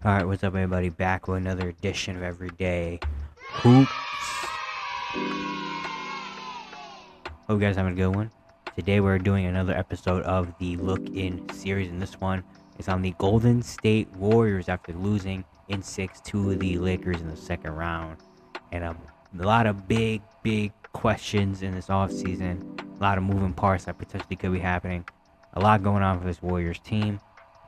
Alright, what's up everybody? Back with another edition of Everyday Hoops. Hope you guys having a good one. Today we're doing another episode of the Look In series, and this one is on the Golden State Warriors after losing in 6 to the Lakers in the second round. And a lot of big questions in this offseason. A lot of moving parts that potentially could be happening. A lot going on for this Warriors team.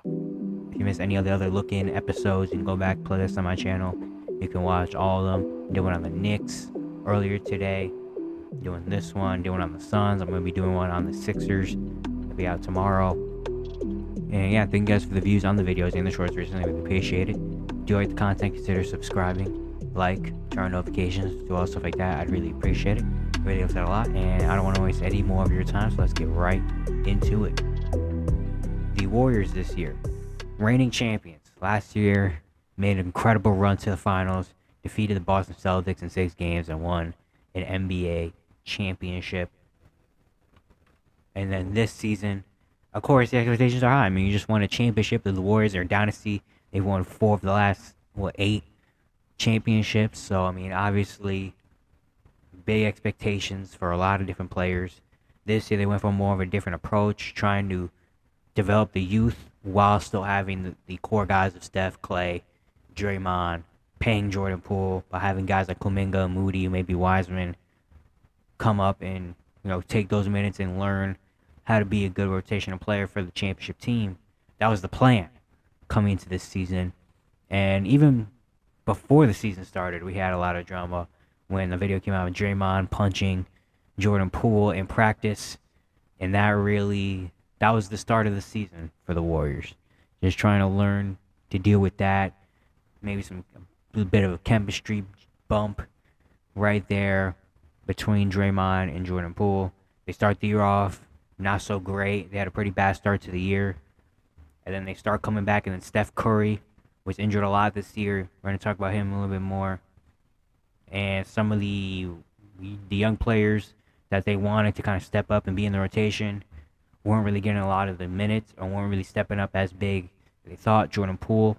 If you missed any of the other look-in episodes, you can go back, playlist on my channel. You can watch all of them. Did one on the Knicks earlier today. Doing this one. Did one on the Suns. I'm going to be doing one on the Sixers. It'll be out tomorrow. And yeah, thank you guys for the views on the videos and the shorts recently. Really appreciate it. If you like the content, consider subscribing, like, turn on notifications, do all stuff like that. I'd really appreciate it. It really helps out a lot. And I don't want to waste any more of your time, so let's get right into it. The Warriors this year. Reigning champions. Last year, made an incredible run to the finals, defeated the Boston Celtics in 6 games, and won an NBA championship. And then this season, of course, the expectations are high. I mean, you just won a championship. The Warriors are a dynasty. They've won 4 of the last, 8 championships. So, I mean, obviously, big expectations for a lot of different players. This year, they went for more of a different approach, trying to develop the youth while still having the core guys of Steph, Clay, Draymond, paying Jordan Poole, by having guys like Kuminga, Moody, maybe Wiseman come up and take those minutes and learn how to be a good rotational player for the championship team. That was the plan coming into this season. And even before the season started, we had a lot of drama when the video came out of Draymond punching Jordan Poole in practice. And that was the start of the season for the Warriors. Just trying to learn to deal with that. Maybe a bit of a chemistry bump right there between Draymond and Jordan Poole. They start the year off not so great. They had a pretty bad start to the year. And then they start coming back, and then Steph Curry was injured a lot this year. We're going to talk about him a little bit more. And some of the young players that they wanted to kind of step up and be in the rotation weren't really getting a lot of the minutes or weren't really stepping up as big as they thought. Jordan Poole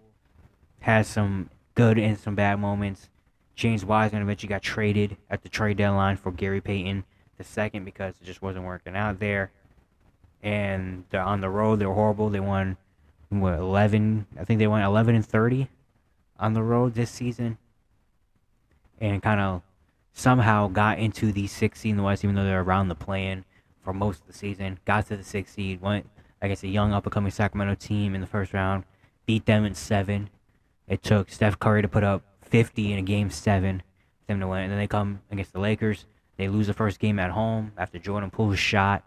has some good and some bad moments. James Wiseman eventually got traded at the trade deadline for Gary Payton II because it just wasn't working out there. And they're on the road. They were horrible. They won 11. I think they won 11-30 on the road this season, and kind of somehow got into the 6th seed in the West, even though they're around the play-in for most of the season. Got to the 6th seed, went against a young up-and-coming Sacramento team in the first round, beat them in 7. It took Steph Curry to put up 50 in a game 7 for them to win. And then they come against the Lakers. They lose the first game at home after Jordan Poole's shot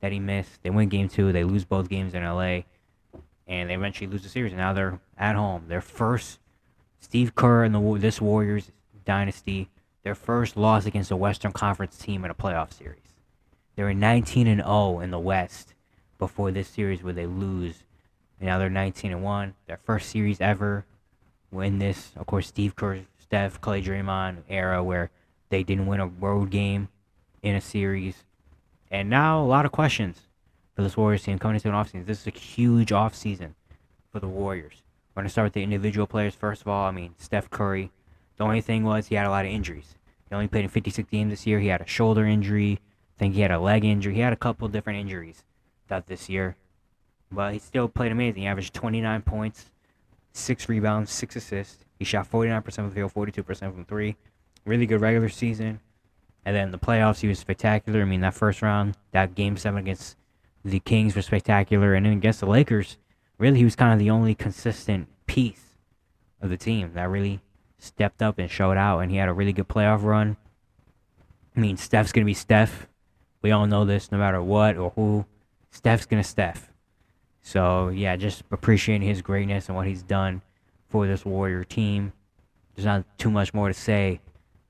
that he missed. They win game 2. They lose both games in LA. And they eventually lose the series. And now they're at home. Their first, Steve Kerr and this Warriors dynasty, their first loss against a Western Conference team in a playoff series. They were 19-0 in the West before this series where they lose. And now they're 19-1. Their first series ever in this, of course, Steve Kerr, Steph, Clay, Draymond era where they didn't win a road game in a series. And now a lot of questions for this Warriors team coming into an offseason. This is a huge offseason for the Warriors. We're going to start with the individual players. First of all, Steph Curry. The only thing was he had a lot of injuries. He only played in 56 games this year. He had a shoulder injury. I think he had a leg injury. He had a couple different injuries this year. But he still played amazing. He averaged 29 points, 6 rebounds, 6 assists. He shot 49% from the field, 42% from 3. Really good regular season. And then the playoffs, he was spectacular. That first round, that game 7 against the Kings was spectacular. And then against the Lakers, really he was kind of the only consistent piece of the team that really stepped up and showed out. And he had a really good playoff run. Steph's going to be Steph. We all know this, no matter what or who. Steph's going to Steph. So, yeah, just appreciating his greatness and what he's done for this Warrior team. There's not too much more to say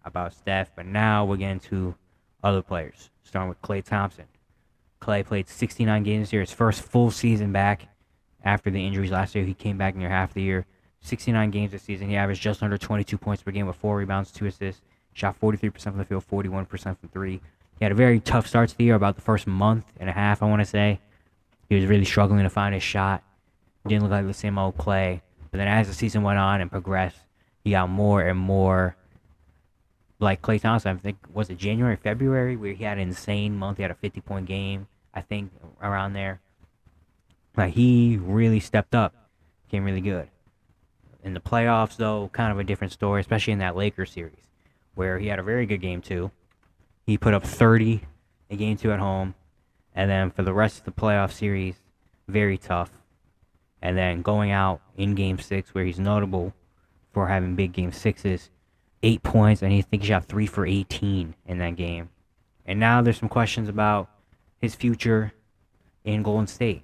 about Steph, but now we're getting to other players, starting with Klay Thompson. Klay played 69 games this year, his first full season back after the injuries last year. He came back near half the year. 69 games this season. He averaged just under 22 points per game with 4 rebounds, 2 assists. Shot 43% from the field, 41% from 3. He had a very tough start to the year, about the first month and a half, I want to say. He was really struggling to find his shot. Didn't look like the same old Klay. But then as the season went on and progressed, he got more and more like Klay Thompson. I think, was it January, February, where he had an insane month. He had a 50-point game, I think, around there. Like, he really stepped up, became really good. In the playoffs, though, kind of a different story, especially in that Lakers series, where he had a very good game two. He put up 30 in game two at home, and then for the rest of the playoff series, very tough. And then going out in game six, where he's notable for having big game sixes, 8 points, and I think he shot 3 for 18 in that game. And now there's some questions about his future in Golden State.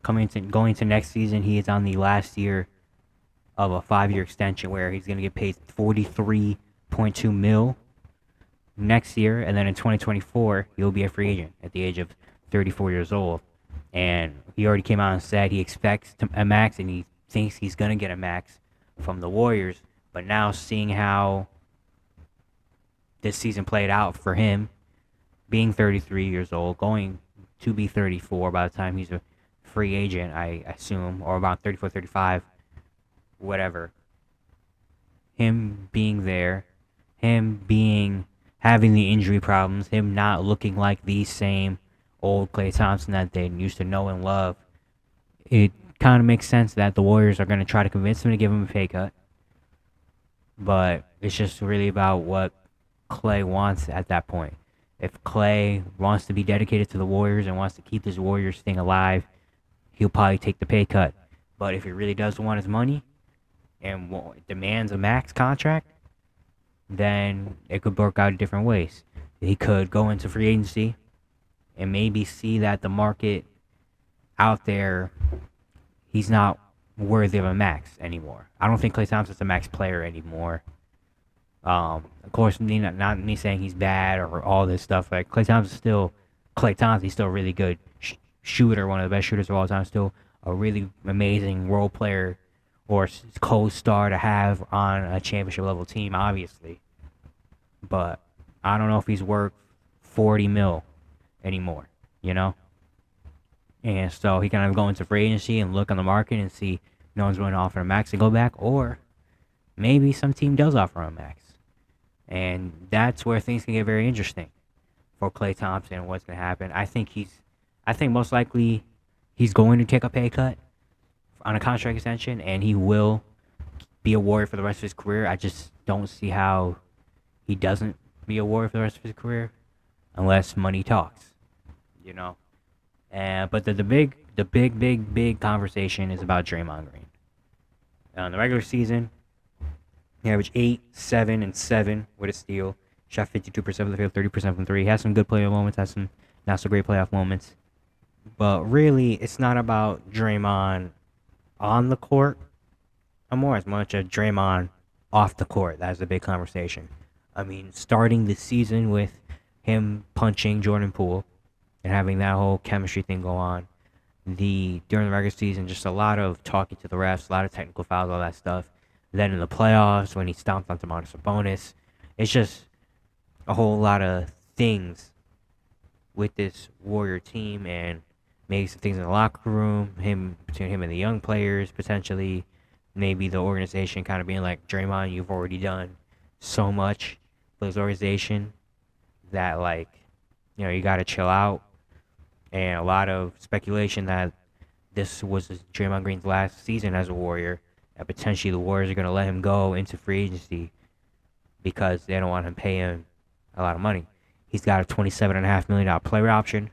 Going to next season, he is on the last year of a 5-year extension where he's going to get paid $43.2 million next year, and then in 2024 he'll be a free agent at the age of 34 years old. And he already came out and said he expects a max, and he thinks he's going to get a max from the Warriors. But now, seeing how this season played out for him, being 33 years old, going to be 34 by the time he's a free agent, I assume, or about 34, 35, whatever. Him being there, having the injury problems, him not looking like the same old Klay Thompson that they used to know and love, it kind of makes sense that the Warriors are going to try to convince him to give him a pay cut. But it's just really about what Klay wants at that point. If Klay wants to be dedicated to the Warriors and wants to keep this Warriors thing alive, he'll probably take the pay cut. But if he really does want his money and demands a max contract, then it could work out different ways. He could go into free agency and maybe see that the market out there, he's not worthy of a max anymore. I don't think Klay Thompson's a max player anymore. Of course, not me saying he's bad or all this stuff. Like, Klay Thompson's still Klay Thompson. He's still a really good shooter, one of the best shooters of all time. Still a really amazing role player or co-star to have on a championship level team, obviously. But I don't know if he's worth $40 million anymore, you know? And so he kind of go into free agency and look on the market and see no one's going to offer a max to go back, or maybe some team does offer a max. And that's where things can get very interesting for Klay Thompson and what's going to happen. I think most likely he's going to take a pay cut on a contract extension, and he will be a Warrior for the rest of his career. I just don't see how he doesn't be a Warrior for the rest of his career unless money talks, you know? But the big conversation is about Draymond Green. In the regular season, he averaged 8, 7, and 7 with a steal. Shot 52% from the field, 30% from three. He has some good playoff moments, has some not so great playoff moments. But really, it's not about Draymond on the court, more as much as Draymond off the court. That's a big conversation. I mean, starting the season with him punching Jordan Poole and having that whole chemistry thing go on. During the regular season, just a lot of talking to the refs, a lot of technical fouls, all that stuff. Then in the playoffs, when he stomped on Domantas Sabonis, it's just a whole lot of things with this Warrior team, and maybe some things in the locker room, between him and the young players, potentially. Maybe the organization kind of being like, Draymond, you've already done so much for this organization that, like, you know, you got to chill out. And a lot of speculation that this was Draymond Green's last season as a Warrior, and potentially the Warriors are going to let him go into free agency because they don't want to pay him a lot of money. He's got a $27.5 million player option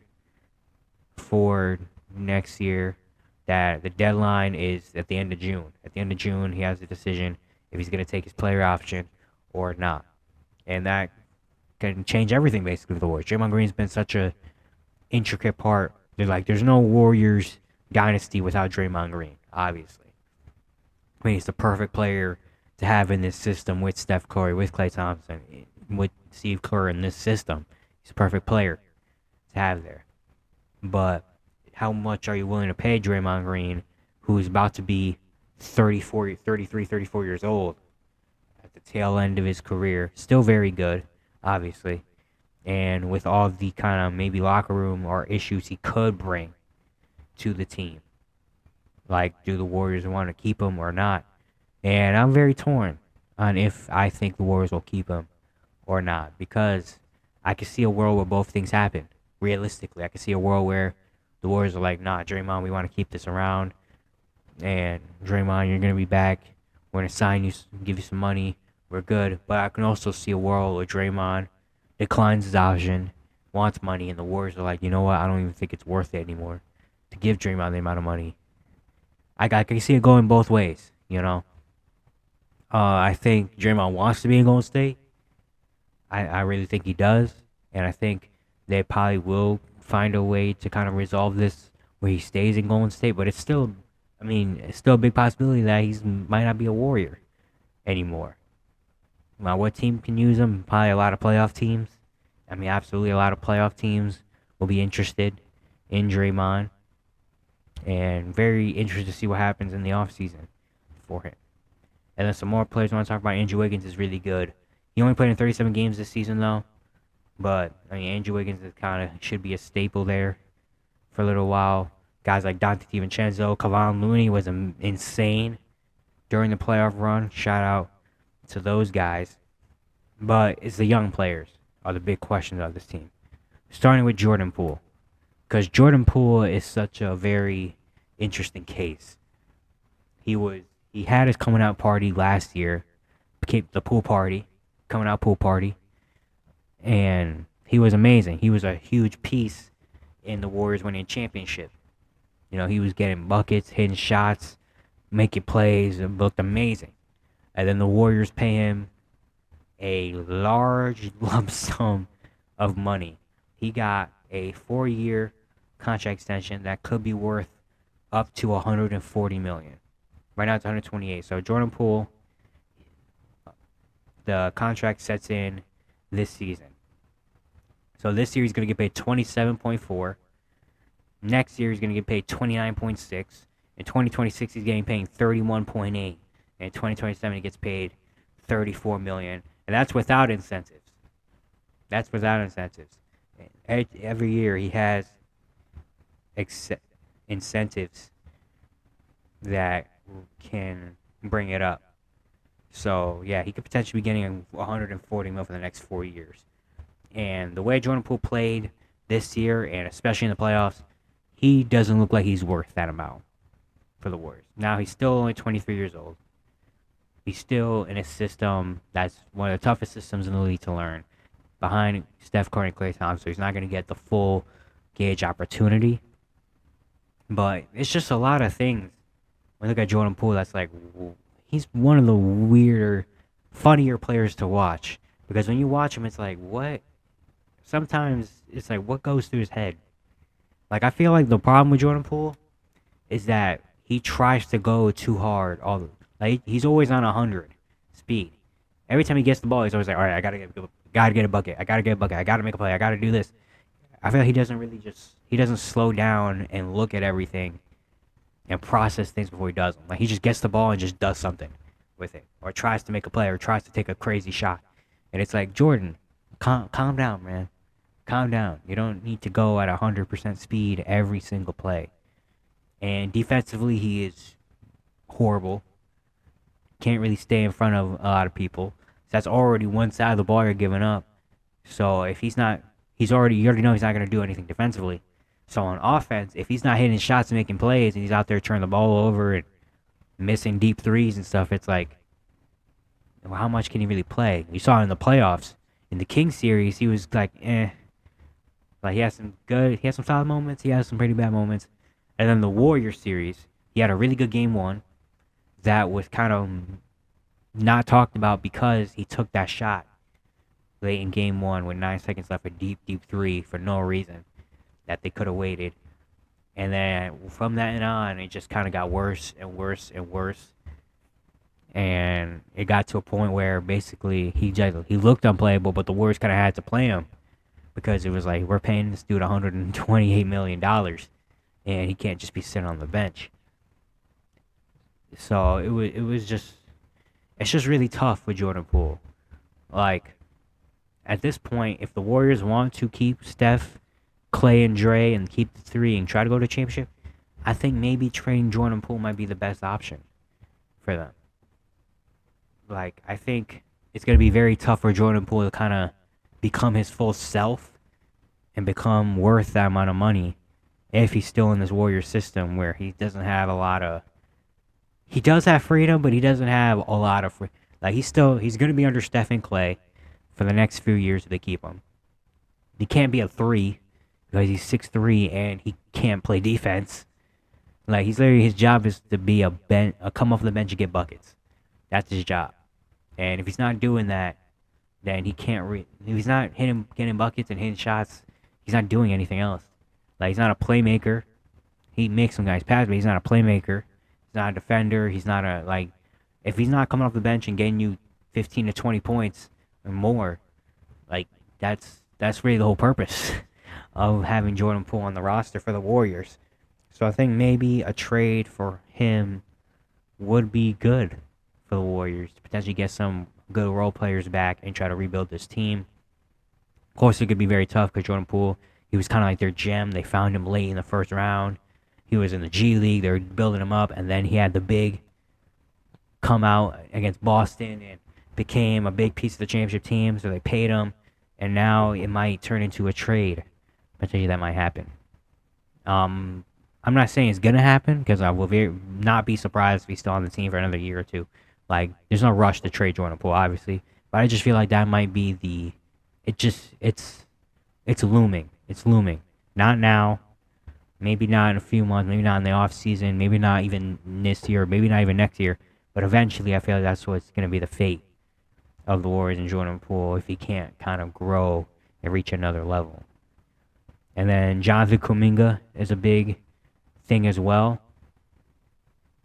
for next year. That the deadline is at the end of June. At the end of June, he has a decision if he's going to take his player option or not. And that can change everything, basically, for the Warriors. Draymond Green's been such a intricate part. There's no Warriors dynasty without Draymond Green, obviously. I mean, he's the perfect player to have in this system with Steph Curry, with Klay Thompson, with Steve Kerr in this system. He's a perfect player to have there. But how much are you willing to pay Draymond Green, who's about to be 33, 34 years old at the tail end of his career? Still very good, obviously. And with all the kind of maybe locker room or issues he could bring to the team. Like, do the Warriors want to keep him or not? And I'm very torn on if I think the Warriors will keep him or not, because I can see a world where both things happen. Realistically, I can see a world where the Warriors are like, nah, Draymond, we want to keep this around, and Draymond, you're gonna be back. We're gonna sign you, give you some money. We're good. But I can also see a world where Draymond declines his option, wants money, and the Warriors are like, you know what? I don't even think it's worth it anymore to give Draymond the amount of money. I can see it going both ways. I think Draymond wants to be in Golden State. I really think he does, and I think they probably will find a way to kind of resolve this where he stays in Golden State. But it's still, I mean, it's still a big possibility that he might not be a Warrior anymore. Now, what team can use him? Probably a lot of playoff teams. I mean, absolutely a lot of playoff teams will be interested in Draymond, and very interested to see what happens in the offseason for him. And then some more players I want to talk about. Andrew Wiggins is really good. He only played in 37 games this season, though. But, I mean, Andrew Wiggins is kind of should be a staple there for a little while. Guys like Dante DiVincenzo, Kevon Looney was insane during the playoff run. Shout out to those guys. But it's the young players are the big questions of this team. Starting with Jordan Poole. Because Jordan Poole is such a very interesting case. He had his coming out party last year, became the pool party, coming out pool party, and he was amazing. He was a huge piece in the Warriors winning championship. He was getting buckets, hitting shots, making plays, and looked amazing. And then the Warriors pay him a large lump sum of money. He got a 4-year contract extension that could be worth up to $140 million. Right now it's 128. So Jordan Poole, the contract sets in this season. So this year he's going to get paid 27.4. Next year he's going to get paid 29.6. In 2026 he's getting paid 31.8. And in 2027 he gets paid 34 million. And that's without incentives. Every year he has incentives that can bring it up. So, yeah, he could potentially be getting 140 mil for the next 4 years. And the way Jordan Poole played this year, and especially in the playoffs, he doesn't look like he's worth that amount for the Warriors. Now, he's still only 23 years old. He's still in a system that's one of the toughest systems in the league to learn, behind Steph Curry and Klay Thompson. So he's not going to get the full gauge opportunity. But it's just a lot of things. When you look at Jordan Poole, that's like, he's one of the weirder, funnier players to watch. Because when you watch him, it's like, what? Sometimes it's like, what goes through his head? Like, I feel like the problem with Jordan Poole is that he tries to go too hard. He's always on 100 speed. Every time he gets the ball, he's always like, all right, I gotta get a bucket. I gotta make a play. I gotta do this. I feel like he doesn't slow down and look at everything and process things before he does them. Like, he just gets the ball and just does something with it, or tries to make a play, or tries to take a crazy shot. And it's like, Jordan, calm down, man. Calm down. You don't need to go at 100% speed every single play. And defensively, he is horrible. Can't really stay in front of a lot of people. So that's already one side of the ball you're giving up. So if you already know he's not going to do anything defensively. So on offense, if he's not hitting shots and making plays, and he's out there turning the ball over and missing deep threes and stuff, it's like, well, how much can he really play? You saw in the playoffs, in the Kings series, he was like, Like, he has some solid moments, he has some pretty bad moments. And then the Warriors series, he had a really good game one that was kind of not talked about because he took that shot late in game one with 9 seconds left, a deep three for no reason that they could have waited. And then from that on, it just kind of got worse and worse and worse. And it got to a point where basically he looked unplayable, but the Warriors kind of had to play him because it was like, we're paying this dude $128 million, and he can't just be sitting on the bench. So it's just really tough with Jordan Poole. Like, at this point, if the Warriors want to keep Steph, Klay, and Dre and keep the three and try to go to championship, I think maybe trading Jordan Poole might be the best option for them. Like, I think it's going to be very tough for Jordan Poole to kind of become his full self and become worth that amount of money if he's still in this Warriors system where he doesn't have a lot of. He does have freedom, but he doesn't have a lot of free. Like, he's going to be under Stephen Clay for the next few years if they keep him. He can't be a 3 because he's 6'3" and he can't play defense. Like, his job is to be a come off the bench and get buckets. That's his job. And if he's not doing that, then he can't if he's not getting buckets and hitting shots, he's not doing anything else. Like, he's not a playmaker. He makes some guys pass, but he's not a playmaker. He's not a defender. He's not if he's not coming off the bench and getting you 15 to 20 points or more, like, that's really the whole purpose of having Jordan Poole on the roster for the Warriors. So I think maybe a trade for him would be good for the Warriors to potentially get some good role players back and try to rebuild this team. Of course, it could be very tough because Jordan Poole, he was kind of like their gem. They found him late in the first round. He was in the G League. They were building him up, and then he had the big come out against Boston and became a big piece of the championship team, so they paid him, and now it might turn into a trade. Potentially that might happen. I'm not saying it's gonna happen because I will not be surprised if he's still on the team for another year or two. Like, there's no rush to trade Jordan Poole, obviously, but I just feel like that might be it's looming. It's looming. Not now. Maybe not in a few months. Maybe not in the off season. Maybe not even this year. Maybe not even next year. But eventually, I feel like that's what's gonna be the fate of the Warriors and Jordan Poole if he can't kind of grow and reach another level. And then Jonathan Kuminga is a big thing as well.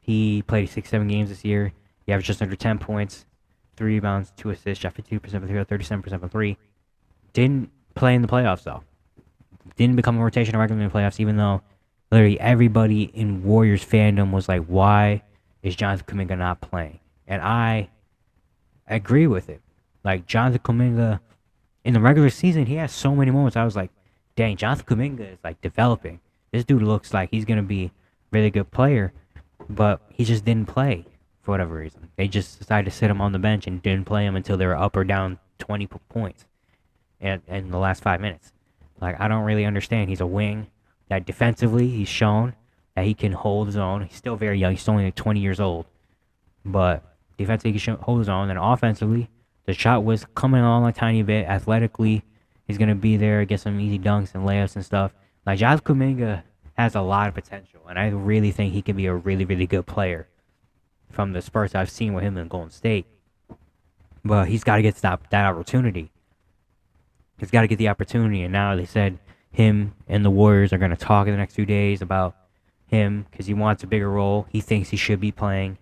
He played 6-7 games this year. He averaged just under 10 points, 3 rebounds, 2 assists, shot 52% from 3, 37% from 3. Didn't play in the playoffs, though. Didn't become a rotation regular in the playoffs, even though literally everybody in Warriors fandom was like, why is Jonathan Kuminga not playing? And I agree with it. Like, Jonathan Kuminga, in the regular season, he has so many moments. I was like, dang, Jonathan Kuminga is, like, developing. This dude looks like he's going to be a really good player, but he just didn't play for whatever reason. They just decided to sit him on the bench and didn't play him until they were up or down 20 points in the last 5 minutes. Like, I don't really understand. He's a wing that defensively he's shown that he can hold his own. He's still very young. He's only like 20 years old. But defensively he can hold his own. And offensively, the shot was coming on a tiny bit. Athletically, he's going to be there, get some easy dunks and layups and stuff. Like, Jonathan Kuminga has a lot of potential, and I really think he can be a really, really good player from the spurts I've seen with him in Golden State. But he's got to get that opportunity. He's got to get the opportunity, and now they said him and the Warriors are going to talk in the next few days about him because he wants a bigger role. He thinks he should be playing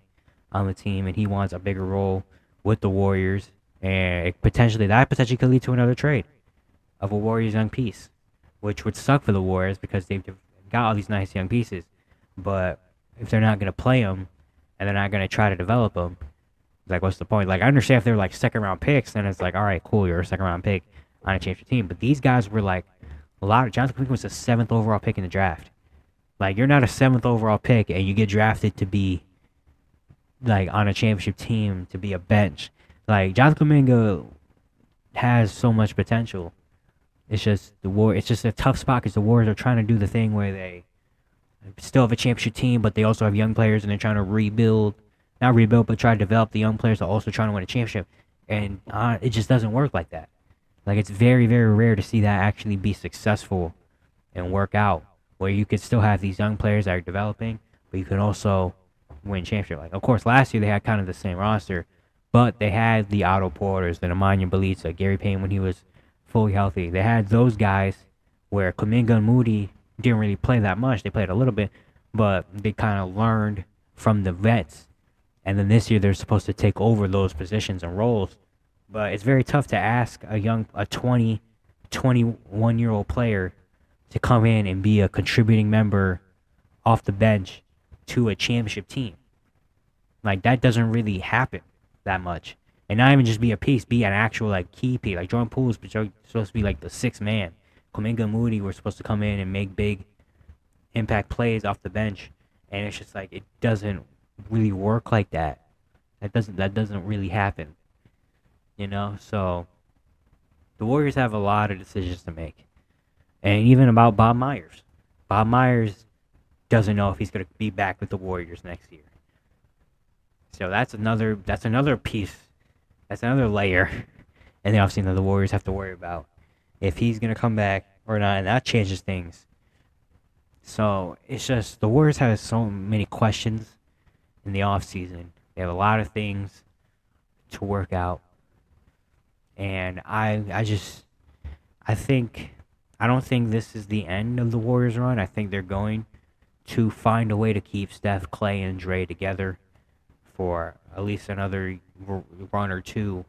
on the team, and he wants a bigger role with the Warriors, and that potentially could lead to another trade of a Warriors young piece, which would suck for the Warriors because they've got all these nice young pieces. But if they're not going to play them and they're not going to try to develop them, like, what's the point? Like, I understand if they're like second-round picks, then it's like, all right, cool, you're a second-round pick on a championship team. But these guys were like, Jonathan Kuminga was the 7th overall pick in the draft. Like, you're not a 7th overall pick and you get drafted to be like on a championship team, to be a bench. Like, Jonathan Kuminga has so much potential. It's just it's just a tough spot because the Warriors are trying to do the thing where they still have a championship team, but they also have young players and they're trying to not rebuild, but try to develop the young players that are also trying to win a championship. And it just doesn't work like that. Like, it's very, very rare to see that actually be successful and work out, where you could still have these young players that are developing, but you can also win championship. Like, of course, last year they had kind of the same roster, but they had the Otto Porters, the Nemanja Bjelica, Gary Payne when he was fully healthy. They had those guys where Kuminga and Moody didn't really play that much. They played a little bit, but they kind of learned from the vets. And then this year they're supposed to take over those positions and roles. But it's very tough to ask a 21-year-old player to come in and be a contributing member off the bench to a championship team. Like, that doesn't really happen that much. And not even just be a piece, be an actual, like, key piece. Like, Jordan Poole is supposed to be, like, the 6th man. Kuminga and Moody were supposed to come in and make big impact plays off the bench, and it's just like it doesn't really work like that. That doesn't really happen, you know. So the Warriors have a lot of decisions to make, and even about Bob Myers. Bob Myers doesn't know if he's going to be back with the Warriors next year. So that's another piece. That's another layer in the offseason that the Warriors have to worry about if he's going to come back or not, and that changes things. So it's just the Warriors have so many questions in the offseason. They have a lot of things to work out, and I don't think this is the end of the Warriors run. I think they're going to find a way to keep Steph, Clay, and Dre together for at least another run or two.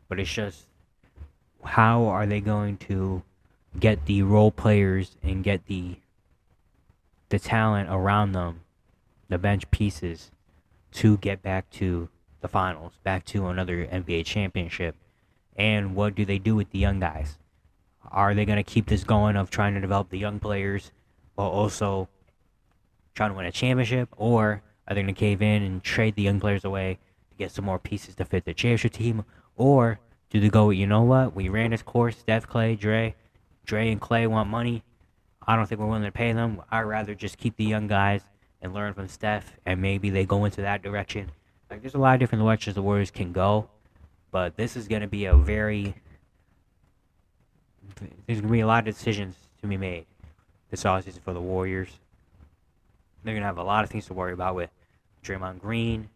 But it's just how are they going to get the role players and get the talent around them, the bench pieces, to get back to the finals, back to another NBA championship? And what do they do with the young guys? Are they going to keep this going of trying to develop the young players while also trying to win a championship? Or are they going to cave in and trade the young players away to get some more pieces to fit the championship team? Or do they go, you know what? We ran this course, Steph, Clay, Dre and Clay want money. I don't think we're willing to pay them. I'd rather just keep the young guys and learn from Steph, and maybe they go into that direction. Like, there's a lot of different directions the Warriors can go, but this is going to be there's going to be a lot of decisions to be made this offseason for the Warriors. They're going to have a lot of things to worry about with Draymond Green,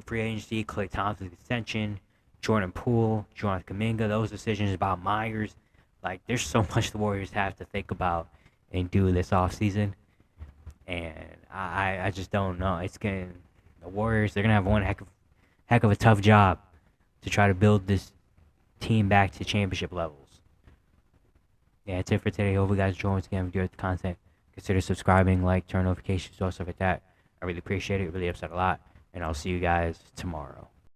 free agency, Klay Thompson's extension, Jordan Poole, Jonathan Kuminga, those decisions about Myers. Like, there's so much the Warriors have to think about and do this offseason. And I just don't know. The Warriors, they're going to have one heck of a tough job to try to build this team back to championship levels. Yeah, that's it for today. Hope you guys enjoy. Once again, if you enjoyed the content, consider subscribing, like, turn notifications, all stuff like that. I really appreciate it. It really upset a lot. And I'll see you guys tomorrow.